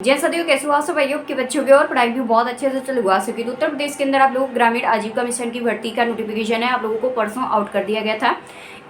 जैसा साथियों कैसे हुआ सब आयोग के बच्चों की और पढ़ाई भी बहुत अच्छे से चल हुआ सकी। तो उत्तर प्रदेश के अंदर आप लोगों को ग्रामीण आजीविका मिशन की भर्ती का नोटिफिकेशन है, आप लोगों को परसों आउट कर दिया गया था।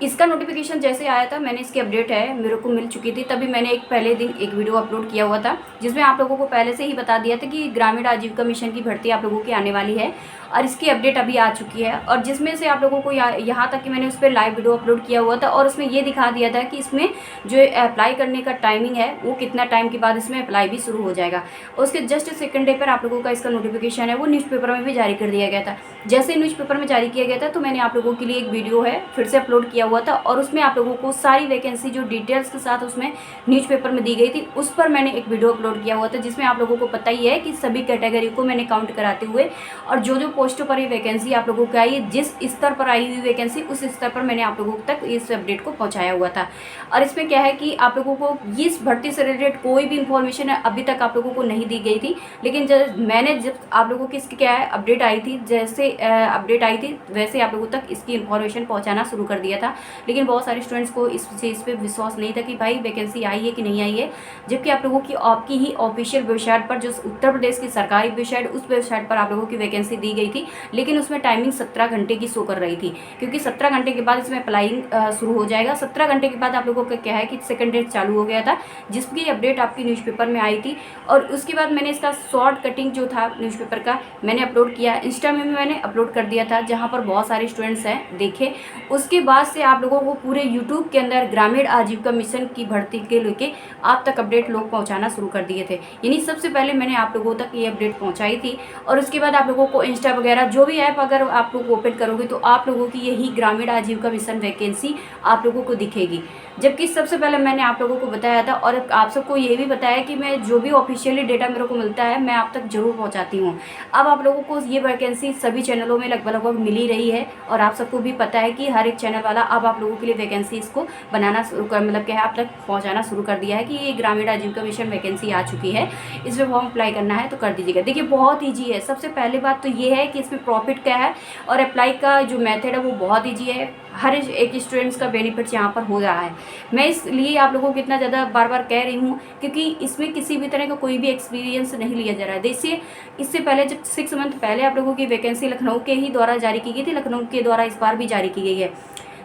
इसका नोटिफिकेशन जैसे आया था, मैंने इसकी अपडेट है मेरे को मिल चुकी थी, तभी मैंने पहले दिन एक वीडियो अपलोड किया हुआ था जिसमें आप लोगों को पहले से ही बता दिया था कि ग्रामीण आजीविका मिशन की भर्ती आप लोगों की आने वाली है और इसकी अपडेट अभी आ चुकी है। और जिसमें से आप लोगों को यहाँ तक कि मैंने उस पर लाइव वीडियो अपलोड किया हुआ था और उसमें ये दिखा दिया था कि इसमें जो अप्लाई करने का टाइमिंग है वो कितना टाइम के बाद इसमें अप्लाई भी शुरू हो जाएगा। उसके जस्ट सेकंड डे पर आप लोगों का इसका नोटिफिकेशन है वो न्यूज़पेपर में भी जारी कर दिया गया था। जैसे न्यूज़पेपर में जारी किया गया था तो मैंने आप लोगों के लिए एक वीडियो है फिर से अपलोड किया हुआ था और उसमें आप लोगों को सारी वैकेंसी जो डिटेल्स के साथ उसमें न्यूज़पेपर में दी गई थी उस पर मैंने एक वीडियो अपलोड किया हुआ था, जिसमें आप लोगों को पता ही है कि सभी कैटेगरी को मैंने काउंट कराते हुए और जो जो पोस्टों पर ये वैकेंसी आप लोगों को आई है, जिस स्तर पर आई हुई वैकेंसी उस स्तर पर मैंने आप लोगों तक इस अपडेट को पहुँचाया हुआ था। और इसमें क्या है कि आप लोगों को इस भर्ती से रिलेटेड कोई भी इंफॉर्मेशन अभी तक आप लोगों को नहीं दी गई थी, लेकिन जब आप लोगों की इसकी क्या है अपडेट आई थी, जैसे अपडेट आई थी वैसे आप लोगों तक इसकी इन्फॉर्मेशन पहुंचाना शुरू कर दिया था। लेकिन बहुत सारे स्टूडेंट्स को इस चीज़ पे विश्वास नहीं था कि भाई वैकेंसी आई है कि नहीं आई है, जबकि आप लोगों की आपकी ही ऑफिशियल वेबसाइट पर जो उत्तर प्रदेश की सरकारी वेबसाइट उस वेबसाइट पर आप लोगों की वैकेंसी दी गई थी, लेकिन उसमें टाइमिंग 17 घंटे की शो कर रही थी, क्योंकि 17 घंटे के बाद इसमें अप्लाइंग शुरू हो जाएगा। 17 घंटे के बाद आप लोगों का क्या है कि सेकंड डेट चालू हो गया था, जिसकी अपडेट आपकी न्यूज़पेपर में आई थी। और उसके बाद मैंने इसका शॉर्ट कटिंग जो था न्यूज़पेपर का मैंने अपलोड किया, इंस्टा में भी मैंने अपलोड कर दिया था, जहां पर बहुत सारे स्टूडेंट्स हैं देखे। उसके बाद से आप लोगों को पूरे यूट्यूब के अंदर ग्रामीण आजीविका मिशन की भर्ती के लेके आप तक अपडेट लोग पहुंचाना शुरू कर दिए थे। यानी सबसे पहले मैंने आप लोगों तक ये अपडेट पहुंचाई थी और उसके बाद आप लोगों को इंस्टा वगैरह जो भी ऐप अगर आप लोग ओपन करोगे तो आप लोगों की यही ग्रामीण आजीविका मिशन वैकेंसी आप लोगों को दिखेगी। जबकि सबसे पहले मैंने आप लोगों को बताया था और आप सबको ये भी बताया कि मैं जो भी ऑफिशियली डेटा मेरे को मिलता है मैं आप तक जरूर पहुंचाती हूं। अब आप लोगों को ये वैकेंसी सभी चैनलों में लगभग मिल ही रही है और आप सबको भी पता है कि हर एक चैनल वाला अब आप लोगों के लिए वैकेंसी इसको बनाना शुरू कर मतलब क्या है आप तक पहुँचाना शुरू कर दिया है कि ये ग्रामीण आजीविका मिशन वैकेंसी आ चुकी है, इसमें फॉर्म अप्लाई करना है तो कर दीजिएगा। देखिए बहुत ईजी है। सबसे पहली बात तो ये है कि इसमें प्रॉफिट क्या है और अप्लाई का जो मेथड है वो बहुत ईजी है। हर एक स्टूडेंट्स का बेनिफिट यहाँ पर हो रहा है। मैं इसलिए आप लोगों को इतना ज़्यादा बार बार कह रही हूँ क्योंकि इसमें किसी भी तरह का कोई भी एक्सपीरियंस नहीं लिया जा रहा है। देखिए इससे पहले जब 6 मंथ पहले आप लोगों की वैकेंसी लखनऊ के ही द्वारा जारी की गई थी, लखनऊ के द्वारा इस बार भी जारी की गई है।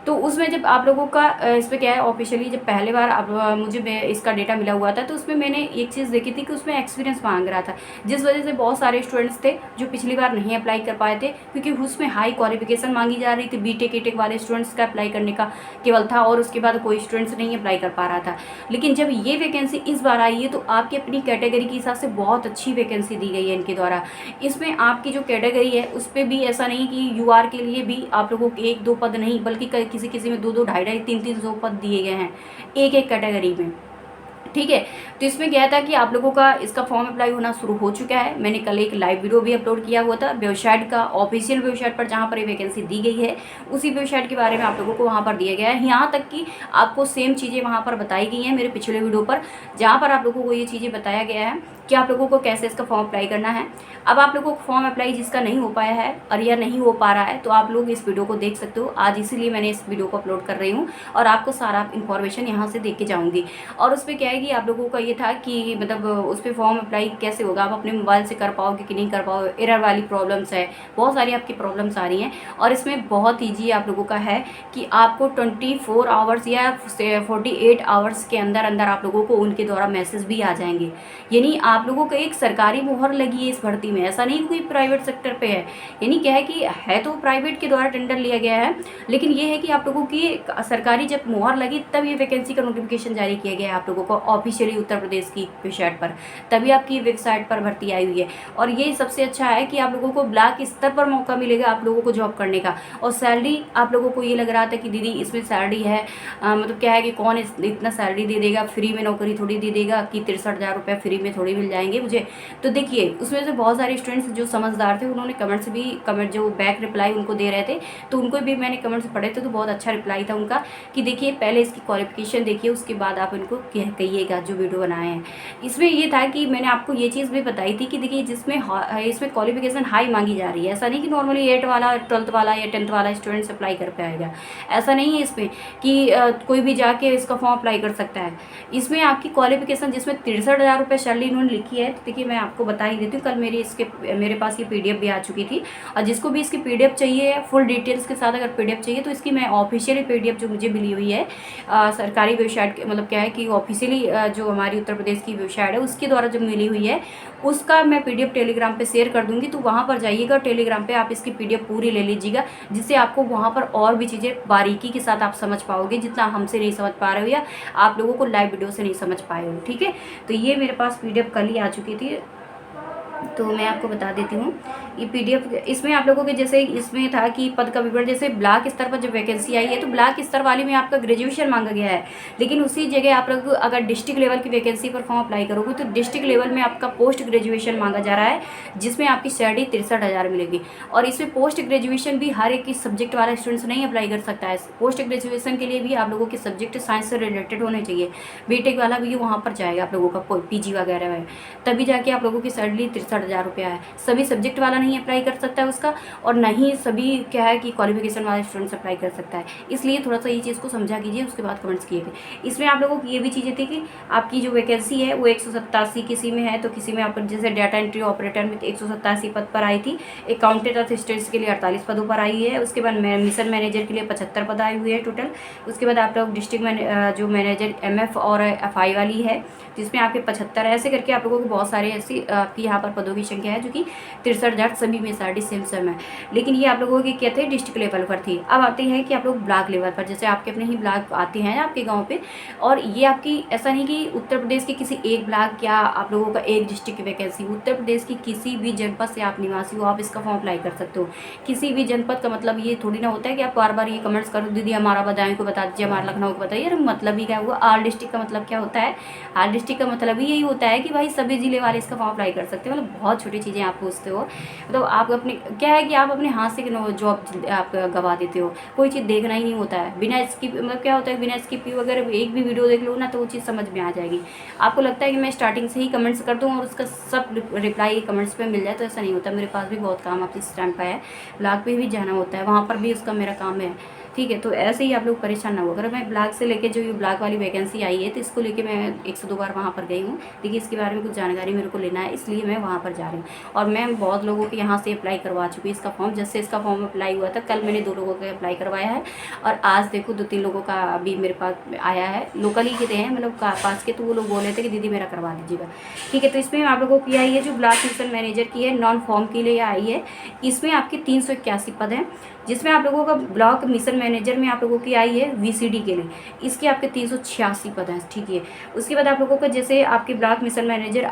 तो उसमें जब आप लोगों का इस पर क्या है ऑफिशियली जब पहले बार अब मुझे इसका डेटा मिला हुआ था तो उसमें मैंने एक चीज़ देखी थी कि उसमें एक्सपीरियंस मांग रहा था, जिस वजह से बहुत सारे स्टूडेंट्स थे जो पिछली बार नहीं अप्लाई कर पाए थे, क्योंकि उसमें हाई क्वालिफिकेशन मांगी जा रही थी। बीटेक वाले स्टूडेंट्स का अप्लाई करने का केवल था और उसके बाद कोई स्टूडेंट्स नहीं अप्लाई कर पा रहा था। लेकिन जब ये वैकेंसी इस बार आई है तो आपकी अपनी कैटेगरी के हिसाब से बहुत अच्छी वैकेंसी दी गई है इनके द्वारा। इसमें आपकी जो कैटेगरी है उस पर भी ऐसा नहीं कि यूआर के लिए भी आप लोगों के 1-2 पद नहीं बल्कि किसी में 2-2, 250, 300 पद दिए गए हैं एक एक कैटेगरी में। ठीक है, तो इसमें क्या था कि आप लोगों का इसका फॉर्म अप्लाई होना शुरू हो चुका है। मैंने कल एक लाइव वीडियो भी अपलोड किया हुआ था वेबसाइट का, ऑफिशियल वेबसाइट पर जहां पर ये वैकेंसी दी गई है उसी वेबसाइट के बारे में आप लोगों को वहां पर दिया गया है। यहाँ तक कि आपको सेम चीज़ें वहां पर बताई गई हैं मेरे पिछले वीडियो पर, जहाँ पर आप लोगों को ये चीज़ें बताया गया है कि आप लोगों को कैसे इसका फॉर्म अप्लाई करना है। अब आप लोगों को फॉर्म अप्लाई जिसका नहीं हो पाया है और या नहीं हो पा रहा है तो आप लोग इस वीडियो को देख सकते हो आज, इसीलिए मैंने इस वीडियो को अपलोड कर रही हूँ और आपको सारा इन्फॉर्मेशन यहाँ से देख के जाऊँगी। और उस पर क्या है कि आप लोगों का ये था कि मतलब उस पर फॉर्म अप्लाई कैसे होगा, आप अपने मोबाइल से कर पाओगे कि नहीं कर पाओगे, एरर वाली प्रॉब्लम्स है, बहुत सारी आपकी प्रॉब्लम्स आ रही हैं। और इसमें बहुत ईजी आप लोगों का है कि आपको 24 आवर्स या 48 आवर्स के अंदर अंदर आप लोगों को उनके द्वारा मैसेज भी आ जाएंगे। यानी आप लोगों को एक सरकारी मुहर लगी है इस भर्ती में, ऐसा नहीं कोई प्राइवेट सेक्टर पे है। यानी क्या है कि है तो प्राइवेट के द्वारा टेंडर लिया गया है, लेकिन ये है कि आप लोगों की सरकारी जब मुहर लगी तब ये वैकेंसी का नोटिफिकेशन जारी किया गया है आप लोगों को ऑफिशियली उत्तर प्रदेश की वेबसाइट पर, तभी आपकी वेबसाइट पर भर्ती आई हुई है। और ये सबसे अच्छा है कि आप लोगों को ब्लॉक स्तर पर मौका मिलेगा आप लोगों को जॉब करने का। और सैलरी आप लोगों को ये लग रहा था कि दीदी इसमें सैलरी है, मतलब क्या है कि कौन इतना सैलरी दे देगा, फ्री में नौकरी थोड़ी दे देगा कि 63,000 रुपये फ्री में थोड़ी मिल जाएंगे मुझे। तो देखिए उसमें से बहुत सारे स्टूडेंट्स जो समझदार थे उन्होंने कमेंट जो बैक रिप्लाई उनको दे रहे थे तो उनको भी मैंने कमेंट्स पढ़े थे तो बहुत अच्छा रिप्लाई था उनका कि देखिए पहले इसकी क्वालिफिकेशन देखिए उसके बाद आप इनको कहिए एक आध जो वीडियो बनाए हैं। इसमें ये था कि मैंने आपको ये चीज़ भी बताई थी कि देखिए इसमें क्वालिफिकेशन हाई मांगी जा रही है। ऐसा नहीं कि नॉर्मली 8 वाला 12th वाला या 10th वाला स्टूडेंट अप्लाई कर पाएगा, ऐसा नहीं है इसमें कि कोई भी जाके इसका फॉर्म अप्लाई कर सकता है। इसमें आपकी क्वालिफिकेशन जिसमें 63,000 रुपये सैलरी इन्होंने लिखी है। तो देखिए मैं आपको बता ही देती हूँ, कल मेरे पास ये PDF भी आ चुकी थी, और जिसको भी इसकी PDF चाहिए फुल डिटेल्स के साथ अगर PDF चाहिए तो इसकी मैं ऑफिशियली PDF जो मुझे मिली हुई है सरकारी वेबसाइट मतलब क्या है कि ऑफिशियली जो हमारी उत्तर प्रदेश की वेबसाइट है उसके द्वारा जो मिली हुई है उसका मैं PDF टेलीग्राम पे शेयर कर दूंगी। तो वहाँ पर जाइएगा, टेलीग्राम पे आप इसकी PDF पूरी ले लीजिएगा, जिससे आपको वहाँ पर और भी चीज़ें बारीकी के साथ आप समझ पाओगे, जितना हमसे नहीं समझ पा रहे हो या आप लोगों को लाइव वीडियो से नहीं समझ पाए हो। ठीक है, तो ये मेरे पास PDF कल ही आ चुकी थी, तो मैं आपको बता देती हूँ ये PDF। इसमें आप लोगों के जैसे इसमें था कि पद का विवरण, जैसे ब्लॉक स्तर पर जब वैकेंसी आई है तो ब्लॉक स्तर वाली में आपका ग्रेजुएशन मांगा गया है, लेकिन उसी जगह आप लोग अगर डिस्ट्रिक्ट लेवल की वैकेंसी पर फॉर्म अप्लाई करोगे तो डिस्ट्रिक्ट लेवल में आपका पोस्ट ग्रेजुएशन मांगा जा रहा है, जिसमें आपकी सैलरी 63,000 मिलेगी। और इसमें पोस्ट ग्रेजुएशन भी हर एक सब्जेक्ट वाला स्टूडेंट्स नहीं अप्लाई कर सकता है। पोस्ट ग्रेजुएशन के लिए भी आप लोगों के सब्जेक्ट साइंस से रिलेटेड होने चाहिए। बीटेक वाला भी वहाँ पर जाएगा आप लोगों का, PG वगैरह है, तभी जाके आप लोगों की सैलरी 63,000 रुपया है। सभी सब्जेक्ट वाला नहीं अप्लाई कर सकता है उसका, और नहीं सभी क्या है कि क्वालिफिकेशन वाला स्टूडेंट्स अप्लाई कर सकता है। इसलिए थोड़ा सा ये चीज़ को समझा कीजिए, उसके बाद कमेंट्स किए थे। इसमें आप लोगों की ये भी चीज़ें थी कि आपकी जो वैकेंसी है वो 187 किसी में है, तो किसी में आप जैसे डाटा एंट्री ऑपरेटर में 187 पद पर आई थी, अकाउंटेंट असिस्टेंट्स के लिए 48 पदों पर आई है, उसके बाद मिशन मैनेजर के लिए 75 पद आए हुए हैं टोटल। उसके बाद आप लोग डिस्ट्रिक्ट जो मैनेजर MF और FI वाली है जिसमें आपके 75 ऐसे करके आप लोगों को बहुत सारे ऐसी आपकी यहाँ पर पदों की संख्या है, जो कि 63,000 सभी में सारी सेम है। लेकिन ये आप लोगों की क्या थे, डिस्ट्रिक्ट लेवल पर थी। अब आते हैं कि आप लोग ब्लॉक लेवल पर, जैसे आपके अपने ही ब्लॉक आते हैं आपके गाँव पे, और ये आपकी ऐसा नहीं कि उत्तर प्रदेश के किसी एक ब्लॉक या आप लोगों का एक डिस्ट्रिक्ट की वैकेंसी, उत्तर प्रदेश की किसी भी जनपद से आप निवासी हो, आप इसका फॉर्म अप्लाई कर सकते हो। किसी भी जनपद का मतलब ये थोड़ी ना होता है कि आप बार बार ये कमेंट्स करो दीदी हमारा बदायूं को बता दीजिए, हमारा लखनऊ को बताइए। अरे मतलब ही क्या हुआ, ऑल डिस्ट्रिक्ट का मतलब क्या होता है, ऑल डिस्ट्रिक्ट का मतलब ही यही होता है कि भाई सभी जिले वाले इसका फॉर्म अप्लाई कर सकते हो। मतलब बहुत छोटी चीज़ें आप पूछते हो, मतलब आप अपने क्या है कि आप अपने हाथ से जॉब आप गवा देते हो, कोई चीज़ देखना ही नहीं होता है। बिना स्किप मतलब क्या होता है, बिना स्किप अगर एक भी वीडियो देख लो ना तो वो चीज़ समझ में आ जाएगी। आपको लगता है कि मैं स्टार्टिंग से ही कमेंट्स कर दूँ और उसका सब रिप्लाई कमेंट्स पे मिल जाए, तो ऐसा नहीं होता। मेरे पास भी बहुत काम आप इस टाइम पर है, ब्लॉग पे भी जाना होता है, वहाँ पर भी उसका मेरा काम है। ठीक है, तो ऐसे ही आप लोग परेशान ना हो। अगर मैं ब्लॉक से लेके जो ये ब्लॉक वाली वैकेंसी आई है तो इसको लेके मैं 102 बार वहाँ पर गई हूँ। देखिए इसके बारे में कुछ जानकारी मेरे को लेना है, इसलिए मैं वहाँ पर जा रही हूँ। और मैं बहुत लोगों के यहाँ से अप्लाई करवा चुकी हूँ इसका फॉर्म। जैसे इसका फॉर्म अप्लाई हुआ था, कल मैंने 2 लोगों का अप्लाई करवाया है, और आज देखो 2-3 लोगों का अभी मेरे पास आया है। लोकल ही के हैं मतलब पास के, तो वो लोग बोले थे कि दीदी मेरा करवा दीजिएगा। ठीक है, तो इसमें आप लोगों की आई है जो ब्लॉक मिशन मैनेजर की है, नॉन फॉर्म के लिए आई है। इसमें आपके 381 पद हैं, जिसमें आप लोगों का ब्लॉक मिशन मैनेजर में आप लोगों की आई है VCD के लिए, इसके आपके 386 पद हैं। ठीक है, उसके बाद आप लोगों का जैसे आपके ब्लॉक मिशन मैनेजर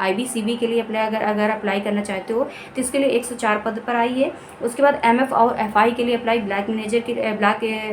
IBCB के लिए अगर अप्लाई करना चाहते हो तो इसके लिए 104 पद पर आई है। उसके बाद MF और FI के लिए अप्लाई ब्लॉक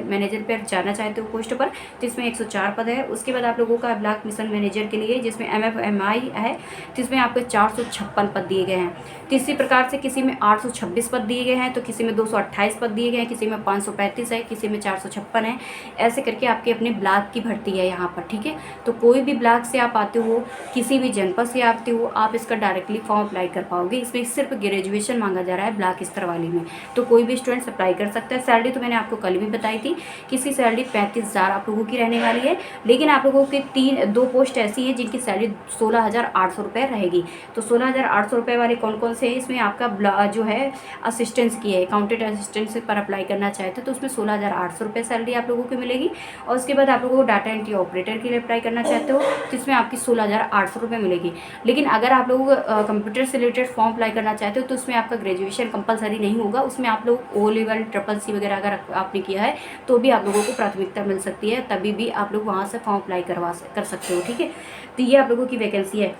मैनेजर पर जाना चाहते हो पोस्ट पर, तो इसमें 104 पद है। उसके बाद आप लोगों का ब्लॉक मिशन मैनेजर के लिए जिसमें MF MI है, तो इसमें आपको 456 पद दिए गए हैं। तो इसी प्रकार से किसी में 826 पद दिए गए हैं, तो किसी में 228 पद दिए गए हैं, किसी में 535 है, किसी में 456 है। ऐसे करके आपके अपने ब्लॉक की भर्ती है यहाँ पर। ठीक है, तो कोई भी ब्लॉक से आप आते हो, किसी भी जनपद से आते हो, आप इसका डायरेक्टली फॉर्म अप्लाई कर पाओगे। इसमें सिर्फ ग्रेजुएशन मांगा जा रहा है ब्लॉक स्तर वाली में, तो कोई भी स्टूडेंट्स अप्लाई कर सकता है। सैलरी तो मैंने आपको कल भी बताई थी कि इसकी सैलरी 35,000 आप लोगों की रहने वाली है, लेकिन आप लोगों के 2 पोस्ट ऐसी हैं जिनकी सैलरी 16,800 रुपये रहेगी। तो 16,800 रुपये वाले कौन कौन से हैं, इसमें आपका जो है असिस्टेंट्स की है, अकाउंटेंट असिस्टेंट्स पर अप्लाई करना चाहते तो उसमें 16,800 रुपये सैलरी आप लोगों को मिलेगी। और उसके बाद आप लोगों को डाटा एंट्री ऑपरेटर के लिए अप्लाई करना चाहते हो तो इसमें आपकी 16,800 रुपये मिलेगी। लेकिन अगर आप लोग कंप्यूटर से रिलेटेड फॉर्म अप्लाई करना चाहते हो तो उसमें आपका ग्रेजुएशन कंपलसरी नहीं होगा, उसमें आप लोग O लेवल CCC वगैरह अगर आपने किया है तो भी आप लोगों को प्राथमिकता मिल सकती है, तभी भी आप लोग वहाँ से फॉर्म अप्लाई कर सकते हो। ठीक है, तो ये आप लोगों की वैकेंसी है।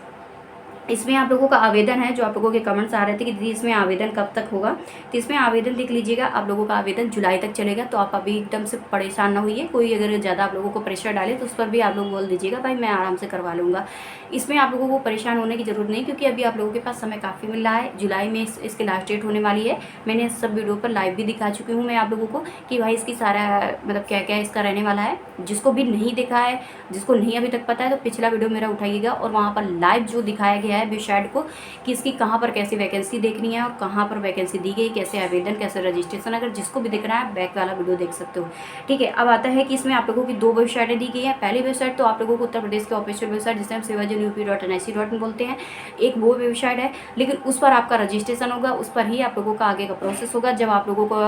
इसमें आप लोगों का आवेदन है, जो आप लोगों के कमेंट्स आ रहे थे कि दीदी इसमें आवेदन कब तक होगा, तो इसमें आवेदन देख लीजिएगा। आप लोगों का आवेदन जुलाई तक चलेगा, तो आप अभी एकदम से परेशान ना होइए। कोई अगर ज़्यादा आप लोगों को प्रेशर डाले तो उस पर भी आप लोग बोल दीजिएगा भाई मैं आराम से करवा लूँगा। इसमें आप लोगों को परेशान होने की ज़रूरत नहीं, क्योंकि अभी आप लोगों के पास समय काफ़ी मिल रहा है। जुलाई में इसकी लास्ट डेट होने वाली है। मैंने सब वीडियो पर लाइव भी दिखा चुकी हूँ मैं आप लोगों को कि भाई इसकी सारा मतलब क्या क्या इसका रहने वाला है। जिसको भी नहीं देखा है, जिसको नहीं अभी तक पता है, तो पिछला वीडियो मेरा उठाइएगा और वहाँ पर लाइव जो दिखाया गया है वेबसाइट को कि इसकी कहाँ पर कैसे वैकेंसी देखनी है और कहाँ पर वैकेंसी दी गई, कैसे आवेदन, कैसे रजिस्ट्रेशन, अगर जिसको भी देखना है बैक वाला वीडियो देख सकते हो। ठीक है, अब आता है कि इसमें आप लोगों की 2 वेबसाइटें दी गई हैं। पहली वेबसाइट तो आप लोगों को उत्तर प्रदेश की ऑफिशियल वेबसाइट जिसे हम sevajnup.nic.in बोलते हैं, एक वो वेबसाइट है, लेकिन उस पर आपका रजिस्ट्रेशन होगा, उस पर ही आप लोगों का आगे का प्रोसेस होगा। जब आप लोगों को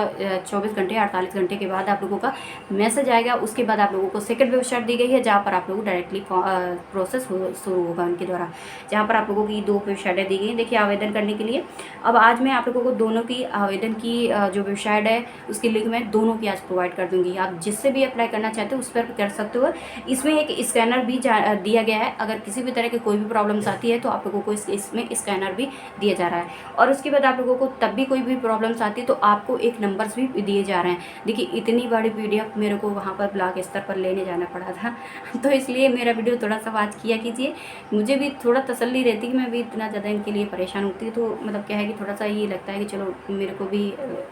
24 घंटे 48 घंटे के बाद आप लोगों का मैसेज आएगा, उसके बाद आप लोगों को सेकंड वेबसाइट दी गई है जहाँ पर आप लोगों को डायरेक्टली प्रोसेस शुरू होगा उनके द्वारा, जहाँ पर आप लोगों की 2 वेबसाइटें दी गई। देखिए आवेदन करने के लिए अब आज मैं आप लोगों को दोनों की आवेदन की जो वेबसाइट है उसकी लिंक मैं दोनों की आज प्रोवाइड कर दूंगी। आप जिससे भी अप्लाई करना चाहते हो उस पर कर सकते हो। इसमें एक स्कैनर भी दिया गया है, अगर किसी भी तरह की कोई भी प्रॉब्लम्स आती है तो आप लोगों को इसमें स्कैनर भी दिया जा रहा है। और उसके बाद आप लोगों को तब भी कोई भी प्रॉब्लम्स आती है तो आपको एक नंबर्स भी दिए जा रहे हैं। देखिए इतनी बड़ी PDF मेरे को वहाँ पर ब्लॉक स्तर पर लेने जाना पड़ा था तो इसलिए मेरा वीडियो थोड़ा सा वॉच किया कीजिए। मुझे भी थोड़ा तसल्ली रहती कि मैं भी इतना ज़्यादा इनके लिए परेशान होती है, तो मतलब क्या है कि थोड़ा सा ये लगता है कि चलो मेरे को भी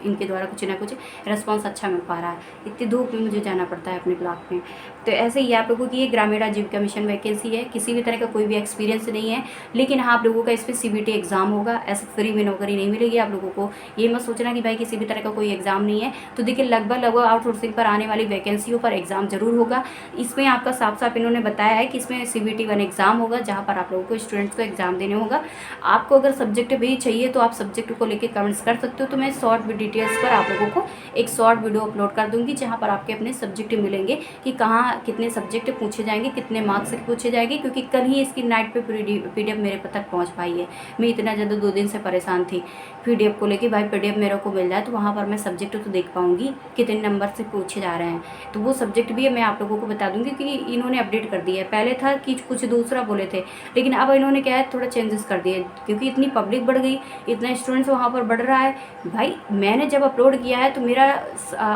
इनके द्वारा कुछ ना कुछ रिस्पॉन्स अच्छा मिल पा रहा है। इतनी धूप में मुझे जाना पड़ता है अपने ब्लॉक में। तो ऐसे ही आप लोगों की ये ग्रामीण आजीविका मिशन वैकेंसी है, किसी भी तरह का कोई भी एक्सपीरियंस नहीं है, लेकिन हाँ आप लोगों का इस पर CBT एग्ज़ाम होगा। ऐसे फ्री में नौकरी नहीं मिलेगी आप लोगों को। ये मत सोचना कि भाई किसी भी तरह का कोई एग्ज़ाम नहीं है। तो देखिए लगभग आउटसोर्सिंग पर आने वाली वैकेंसियों पर एग्ज़ाम जरूर होगा। इसमें आपका साफ साफ इन्होंने बताया है कि इसमें CBT 1 एग्ज़ाम होगा, जहाँ पर आप लोगों को स्टूडेंट्स को एग्ज़ाम देने होगा। आपको अगर सब्जेक्ट भी चाहिए तो आप सब्जेक्ट को लेकर कमेंट्स कर सकते हो। तो मैं शॉर्ट डिटेल्स पर आप लोगों को एक शॉर्ट वीडियो अपलोड कर दूंगी, जहाँ पर आपके अपने सब्जेक्ट मिलेंगे कि कहाँ कितने सब्जेक्ट पूछे जाएंगे, कितने मार्क्स से पूछे जाएंगे। क्योंकि कल ही इसकी नाइट पे PDF मेरे तक पहुँच पाई है। मैं इतना ज़्यादा 2 दिन से परेशान थी PDF को लेके, भाई PDF मेरे को मिल जाए तो वहाँ पर मैं सब्जेक्ट तो देख पाऊँगी कितने नंबर से पूछे जा रहे हैं। तो वो सब्जेक्ट भी मैं आप लोगों को बता दूँगी कि इन्होंने अपडेट कर दिया है। पहले था कि कुछ दूसरा बोले थे, लेकिन अब इन्होंने क्या है थोड़ा चेंजेस कर दिए, क्योंकि इतनी पब्लिक बढ़ गई, इतना स्टूडेंट्स वहाँ पर बढ़ रहा है। भाई मैंने जब अपलोड किया है तो मेरा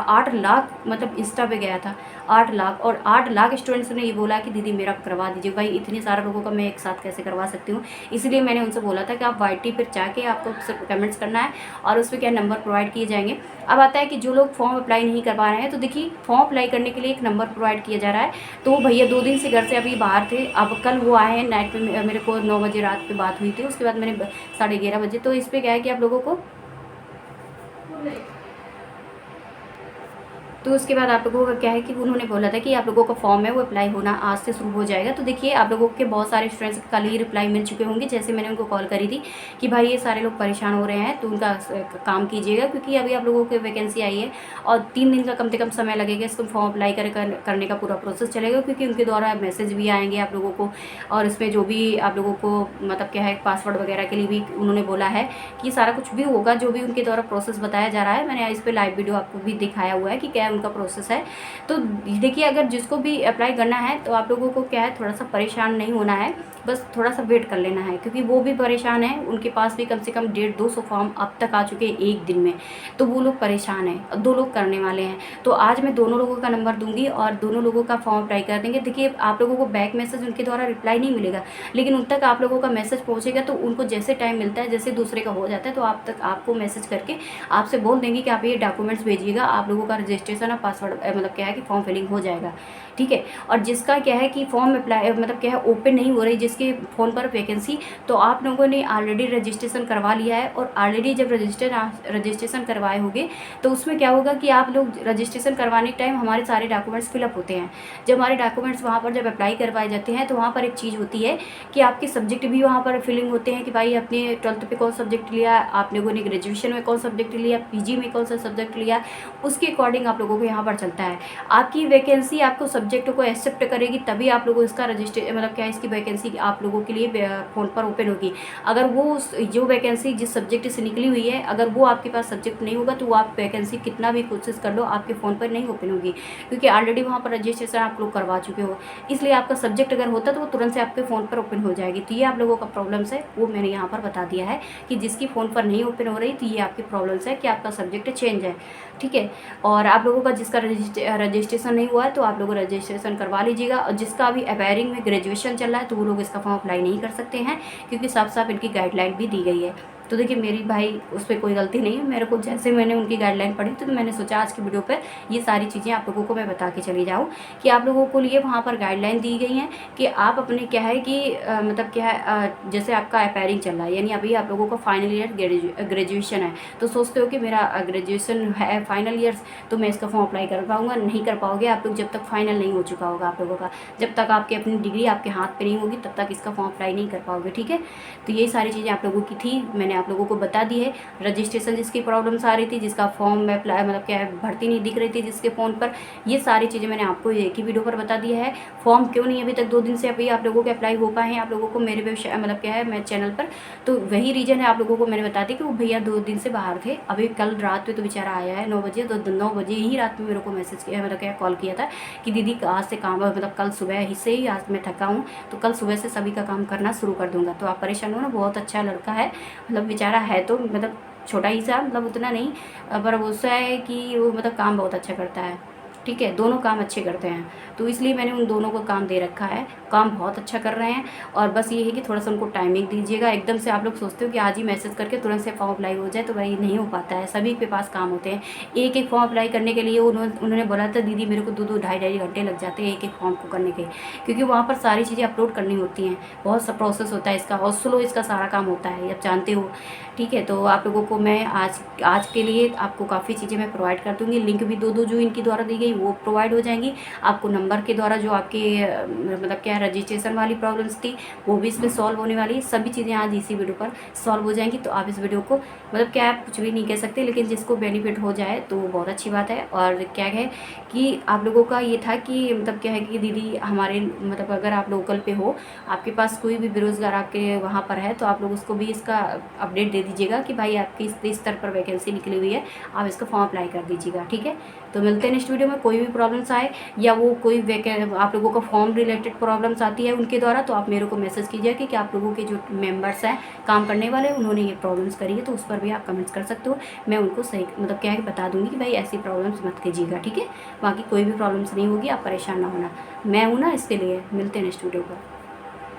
8 लाख मतलब इंस्टा पे गया था, 8 लाख, और 8 लाख स्टूडेंट्स ने ये बोला कि दीदी मेरा करवा दीजिए। भाई इतने सारे लोगों का मैं एक साथ कैसे करवा सकती हूँ। इसलिए मैंने उनसे बोला था कि आप YT पर जाके आपको सिर्फ कमेंट्स करना है और उस पर क्या नंबर प्रोवाइड किए जाएंगे। अब आता है कि जो लोग फॉर्म अप्लाई नहीं कर पा रहे हैं, तो देखिए फॉर्म अप्लाई करने के लिए एक नंबर प्रोवाइड किया जा रहा है। तो वो भैया 2 दिन से घर से अभी बाहर थे, अब कल वो आए हैं नाइट पे। मेरे को 9 बजे रात पे बात हुई थी, उसके बाद मैंने 11:30 बजे। तो इस पर क्या है कि आप लोगों को तो उसके बाद आप लोगों का क्या है कि उन्होंने बोला था कि आप लोगों का फॉर्म है वो अप्लाई होना आज से शुरू हो जाएगा। तो देखिए आप लोगों के बहुत सारे स्टूडेंट्स कल ही रिप्लाई मिल चुके होंगे। जैसे मैंने उनको कॉल करी थी कि भाई ये सारे लोग परेशान हो रहे हैं तो उनका काम कीजिएगा, क्योंकि अभी आप लोगों की वैकेंसी आई है और 3 दिन का कम से कम समय लगेगा इसको फॉर्म अप्लाई करने का पूरा प्रोसेस चलेगा। क्योंकि उनके द्वारा मैसेज भी आएंगे आप लोगों को, और इसमें जो भी आप लोगों को मतलब क्या है पासवर्ड वगैरह के लिए भी उन्होंने बोला है कि सारा कुछ भी होगा जो भी उनके द्वारा प्रोसेस बताया जा रहा है। मैंने इस पर लाइव वीडियो आपको भी दिखाया हुआ है कि क्या उनका प्रोसेस है। तो देखिए अगर जिसको भी अप्लाई करना है तो आप लोगों को क्या है थोड़ा सा परेशान नहीं होना है, बस थोड़ा सा वेट कर लेना है, क्योंकि वो भी परेशान है। उनके पास भी कम से कम 150-200 फॉर्म अब तक आ चुके हैं एक दिन में, तो वो लोग परेशान हैं। 2 लोग करने वाले हैं, तो आज मैं दोनों लोगों का नंबर दूंगी और दोनों लोगों का फॉर्म अप्लाई कर देंगे। देखिए आप लोगों को बैक मैसेज उनके द्वारा रिप्लाई नहीं मिलेगा, लेकिन उन तक आप लोगों का मैसेज पहुँचेगा। तो उनको जैसे टाइम मिलता है, जैसे दूसरे का हो जाता है, तो आप तक आपको मैसेज करके आपसे बोल देंगे कि आप ये डॉक्यूमेंट्स भेजिएगा, आप लोगों का रजिस्ट्रेशन और पासवर्ड मतलब क्या है कि फॉर्म फिलिंग हो जाएगा। ठीक है, और जिसका क्या है कि फॉर्म अप्लाई मतलब क्या है ओपन नहीं हो रही जिसके फ़ोन पर वैकेंसी, तो आप लोगों ने ऑलरेडी रजिस्ट्रेशन करवा लिया है। और ऑलरेडी जब रजिस्ट्रेशन करवाए होंगे तो उसमें क्या होगा कि आप लोग रजिस्ट्रेशन करवाने के टाइम हमारे सारे डॉक्यूमेंट्स फिलअप होते हैं। जब हमारे डॉक्यूमेंट्स वहाँ पर जब अप्लाई करवाए जाते हैं तो वहाँ पर एक चीज़ होती है कि आपके सब्जेक्ट भी वहाँ पर फिलिंग होते हैं कि भाई आपने 12th पे कौन सब्जेक्ट लिया, आप लोगों ने ग्रेजुएशन में कौन सब्जेक्ट लिया, PG में कौन सा सब्जेक्ट लिया, उसके अकॉर्डिंग आप लोगों को यहाँ पर चलता है। आपकी वैकेंसी आपको सब्जेक्ट को एक्सेप्ट करेगी तभी आप लोगों को इसका रजिस्टर मतलब क्या इसकी वैकेंसी आप लोगों के लिए फ़ोन पर ओपन होगी। अगर वो जो वैकेंसी जिस सब्जेक्ट से निकली हुई है अगर वो आपके पास सब्जेक्ट नहीं होगा तो वो आप वैकेंसी कितना भी कोशिश कर लो आपके फ़ोन पर नहीं ओपन होगी, क्योंकि ऑलरेडी वहाँ पर रजिस्ट्रेशन आप लोग करवा चुके हो। इसलिए आपका सब्जेक्ट अगर होता तो वो तुरंत से आपके फ़ोन पर ओपन हो जाएगी। तो ये आप लोगों का प्रॉब्लम्स है वो मैंने यहाँ पर बता दिया है कि जिसकी फ़ोन पर नहीं ओपन हो रही तो ये आपकी प्रॉब्लम्स है कि आपका सब्जेक्ट चेंज है, ठीक है। और आप लोगों का जिसका रजिस्ट्रेशन नहीं हुआ है तो आप लोग रजिस्ट्रेशन करवा लीजिएगा। और जिसका अभी अपेयरिंग में ग्रेजुएशन चल रहा है तो वो लोग इसका फॉर्म अप्लाई नहीं कर सकते हैं, क्योंकि साफ साफ इनकी गाइडलाइन भी दी गई है। तो देखिए मेरी भाई उस पर कोई गलती नहीं है, मेरे को जैसे मैंने उनकी गाइडलाइन पढ़ी तो मैंने सोचा आज की वीडियो पर ये सारी चीज़ें आप लोगों को मैं बता के चली जाऊँ कि आप लोगों को लिए वहाँ पर गाइडलाइन दी गई हैं कि आप अपने क्या है कि मतलब क्या है जैसे आपका अपेयरिंग चल रहा है यानी अभी आप लोगों का फाइनल ईयर ग्रेजुएशन है, तो सोचते हो कि मेरा ग्रेजुएशन है फाइनल ईयर्स तो मैं इसका फॉर्म अप्लाई कर पाऊँगा, नहीं कर पाओगे आप लोग जब तक फाइनल नहीं हो चुका होगा आप लोगों का, जब तक आपकी अपनी डिग्री आपके हाथ पे नहीं होगी तब तक इसका फॉर्म अप्लाई नहीं कर पाओगे, ठीक है। तो ये सारी चीज़ें आप लोगों की थी, मैंने आप लोगों को बता दी है। रजिस्ट्रेशन जिसकी प्रॉब्लम्स आ रही थी, जिसका फॉर्म में अप्लाई मतलब क्या है भर्ती नहीं दिख रही थी जिसके फ़ोन पर, ये सारी चीज़ें मैंने आपको एक ही वीडियो पर बता दिया है। फॉर्म क्यों नहीं अभी तक 2 दिन से अभी आप लोगों के अप्लाई हो पाए हैं आप लोगों को मेरे मतलब क्या है मैं चैनल पर, तो वही रीज़न है आप लोगों को मैंने बता दी कि वो भैया 2 दिन से बाहर थे। अभी कल रात में तो बेचारा आया है 9 बजे, तो 9 बजे ही रात में मेरे को मैसेज किया मतलब क्या कॉल किया था कि दीदी आज से काम मतलब कल सुबह ही से ही आज मैं थका हूँ तो कल सुबह से सभी का काम करना शुरू कर दूँगा। तो आप परेशान हो ना, बहुत अच्छा लड़का है, मतलब बेचारा है तो मतलब छोटा ही सा मतलब उतना नहीं, पर उससे है कि वो मतलब काम बहुत अच्छा करता है, ठीक है, दोनों काम अच्छे करते हैं। तो इसलिए मैंने उन दोनों को काम दे रखा है, काम बहुत अच्छा कर रहे हैं। और बस ये है कि थोड़ा सा उनको टाइमिंग दीजिएगा। एकदम से आप लोग सोचते हो कि आज ही मैसेज करके तुरंत से फॉर्म अप्लाई हो जाए, तो भाई नहीं हो पाता है, सभी के पास काम होते हैं। एक एक फॉर्म अप्लाई करने के लिए उन्होंने बोला था दीदी मेरे को 2-2 ढाई घंटे लग जाते हैं एक एक फॉर्म को करने के, क्योंकि वहाँ पर सारी चीज़ें अपलोड करनी होती हैं, बहुत सा प्रोसेस होता है इसका और स्लो इसका सारा काम होता है, आप जानते हो, ठीक है। तो आप लोगों को मैं आज के लिए आपको काफ़ी चीज़ें मैं प्रोवाइड कर दूँगी, लिंक भी दो जो इनकी द्वारा दी गई वो प्रोवाइड हो जाएंगी आपको नंबर के द्वारा। जो आपके मतलब क्या है रजिस्ट्रेशन वाली प्रॉब्लम्स थी वो भी इसमें सॉल्व होने वाली है, सभी चीज़ें आज इसी वीडियो पर सॉल्व हो जाएंगी। तो आप इस वीडियो को मतलब क्या आप कुछ भी नहीं कह सकते, लेकिन जिसको बेनिफिट हो जाए तो बहुत अच्छी बात है। और क्या है कि आप लोगों का ये था कि मतलब क्या है कि दीदी हमारे मतलब अगर आप लोकल पे हो, आपके पास कोई भी बेरोज़गार आपके वहाँ पर है तो आप लोग उसको भी इसका अपडेट दे दीजिएगा कि भाई आपकी इस स्तर पर वैकेंसी निकली हुई है, आप इसका फॉर्म अप्लाई कर दीजिएगा, ठीक है। तो मिलते हैं नेक्स्ट वीडियो में। कोई भी प्रॉब्लम्स आए या वो कोई आप लोगों का फॉर्म रिलेटेड प्रॉब्लम्स आती है उनके द्वारा, तो आप मेरे को मैसेज कीजिएगा कि आप लोगों के जो मेंबर्स हैं काम करने वाले उन्होंने ये प्रॉब्लम्स करी है, तो उस पर भी आप कमेंट्स कर सकते हो। मैं उनको सही मतलब क्या है बता दूँगी कि भाई ऐसी प्रॉब्लम्स मत कीजिएगा, ठीक है। बाकी कोई भी प्रॉब्लम्स नहीं होगी, आप परेशान ना होना, मैं हूँ ना इसके लिए। मिलते हैं नेक्स्ट वीडियो पर।